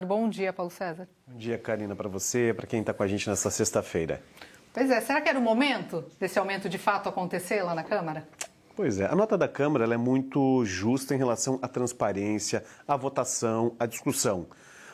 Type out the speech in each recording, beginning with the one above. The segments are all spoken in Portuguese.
Bom dia, Paulo César. Bom dia, Karina, para você, para quem está com a gente nessa sexta-feira. Pois é, será que era o momento desse aumento de fato acontecer lá na Câmara? Pois é, a nota da Câmara ela é muito justa em relação à transparência, à votação, à discussão.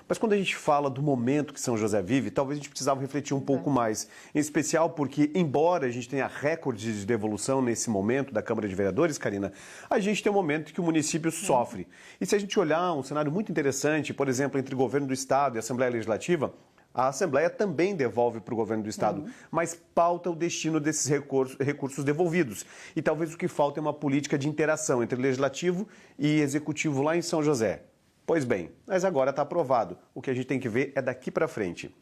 Mas quando a gente fala do momento que São José vive, talvez a gente precisava refletir um pouco mais. Em especial porque, embora a gente tenha recordes de devolução nesse momento da Câmara de Vereadores, Karina, a gente tem um momento que o município sofre. E se a gente olhar um cenário muito interessante, por exemplo, entre governo do Estado e Assembleia Legislativa, a Assembleia também devolve para o governo do Estado, mas pauta o destino desses recursos devolvidos. E talvez o que falta é uma política de interação entre Legislativo e Executivo lá em São José. Pois bem, mas agora está aprovado. O que a gente tem que ver é daqui para frente.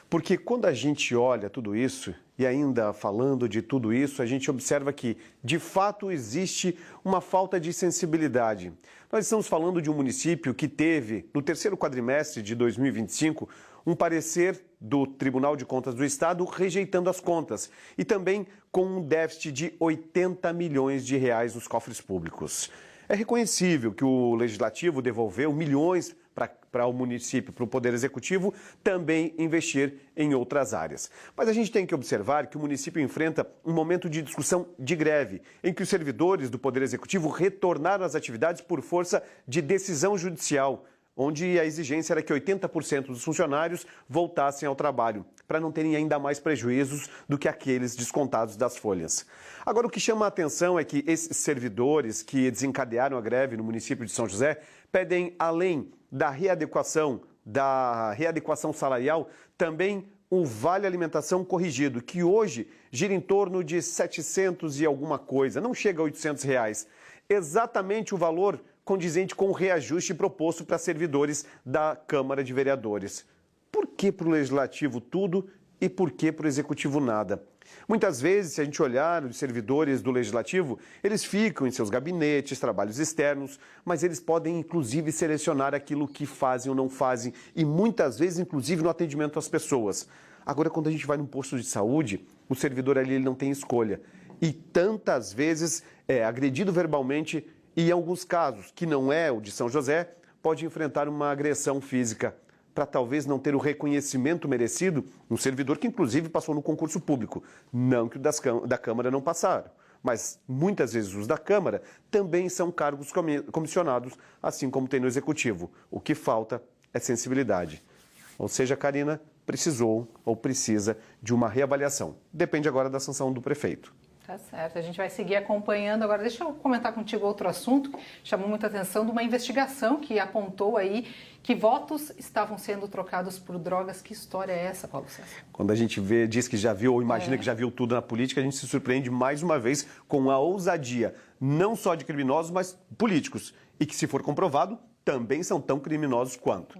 Porque quando a gente olha tudo isso, e ainda falando de tudo isso, a gente observa que, de fato, existe uma falta de sensibilidade. Nós estamos falando de um município que teve, no terceiro quadrimestre de 2025, um parecer do Tribunal de Contas do Estado rejeitando as contas e também com um déficit de 80 milhões de reais nos cofres públicos. É reconhecível que o Legislativo devolveu milhões para o município, para o Poder Executivo, também investir em outras áreas. Mas a gente tem que observar que o município enfrenta um momento de discussão de greve, em que os servidores do Poder Executivo retornaram às atividades por força de decisão judicial, onde a exigência era que 80% dos funcionários voltassem ao trabalho, para não terem ainda mais prejuízos do que aqueles descontados das folhas. Agora, o que chama a atenção é que esses servidores que desencadearam a greve no município de São José pedem, além da readequação salarial, também o Vale Alimentação corrigido, que hoje gira em torno de 700 e alguma coisa, não chega a R$800. Exatamente o valor condizente com o reajuste proposto para servidores da Câmara de Vereadores. Por que para o Legislativo tudo e por que para o Executivo nada? Muitas vezes, se a gente olhar os servidores do Legislativo, eles ficam em seus gabinetes, trabalhos externos, mas eles podem, inclusive, selecionar aquilo que fazem ou não fazem e, muitas vezes, inclusive, no atendimento às pessoas. Agora, quando a gente vai num posto de saúde, o servidor ali ele não tem escolha. E tantas vezes é agredido verbalmente e, em alguns casos, que não é o de São José, pode enfrentar uma agressão física para talvez não ter o reconhecimento merecido, um servidor que, inclusive, passou no concurso público. Não que o da Câmara não passaram, mas muitas vezes os da Câmara também são cargos comissionados, assim como tem no Executivo. O que falta é sensibilidade. Ou seja, Karina precisou ou precisa de uma reavaliação. Depende agora da sanção do prefeito. Tá certo, a gente vai seguir acompanhando. Agora, deixa eu comentar contigo outro assunto que chamou muita atenção de uma investigação que apontou aí que votos estavam sendo trocados por drogas. Que história é essa, Paulo César? Quando a gente vê, diz que já viu ou imagina que já viu tudo na política, a gente se surpreende mais uma vez com a ousadia, não só de criminosos, mas políticos. E que, se for comprovado, também são tão criminosos quanto.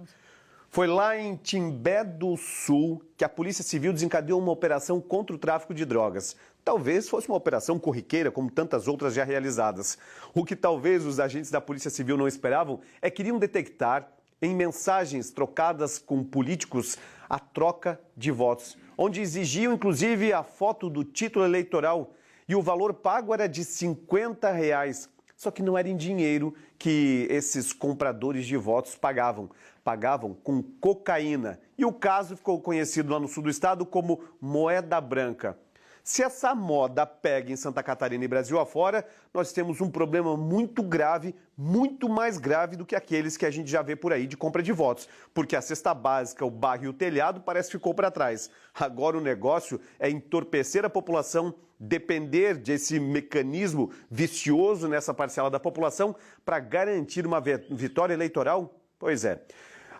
Foi lá em Timbé do Sul que a Polícia Civil desencadeou uma operação contra o tráfico de drogas. Talvez fosse uma operação corriqueira, como tantas outras já realizadas. O que talvez os agentes da Polícia Civil não esperavam é que iriam detectar em mensagens trocadas com políticos a troca de votos, onde exigiam inclusive a foto do título eleitoral e o valor pago era de R$50. Só que não era em dinheiro que esses compradores de votos pagavam. Pagavam com cocaína. E o caso ficou conhecido lá no sul do estado como moeda branca. Se essa moda pega em Santa Catarina e Brasil afora, nós temos um problema muito grave, muito mais grave do que aqueles que a gente já vê por aí de compra de votos. Porque a cesta básica, o barro e o telhado parece que ficou para trás. Agora o negócio é entorpecer a população, depender desse mecanismo vicioso nessa parcela da população para garantir uma vitória eleitoral? Pois é.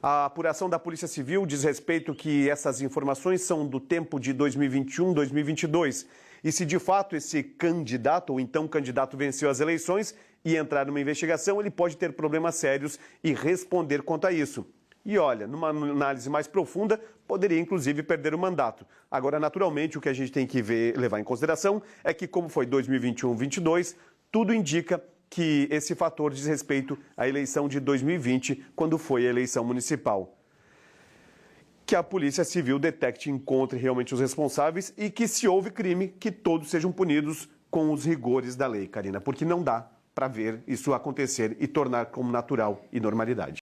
A apuração da Polícia Civil diz respeito que essas informações são do tempo de 2021, 2022. E se de fato esse candidato ou então candidato venceu as eleições e entrar numa investigação, ele pode ter problemas sérios e responder quanto a isso. E olha, numa análise mais profunda, poderia inclusive perder o mandato. Agora, naturalmente, o que a gente tem que levar em consideração é que, como foi 2021-22, tudo indica que esse fator diz respeito à eleição de 2020, quando foi a eleição municipal. Que a Polícia Civil detecte e encontre realmente os responsáveis e que, se houve crime, que todos sejam punidos com os rigores da lei, Karina, porque não dá para ver isso acontecer e tornar como natural e normalidade.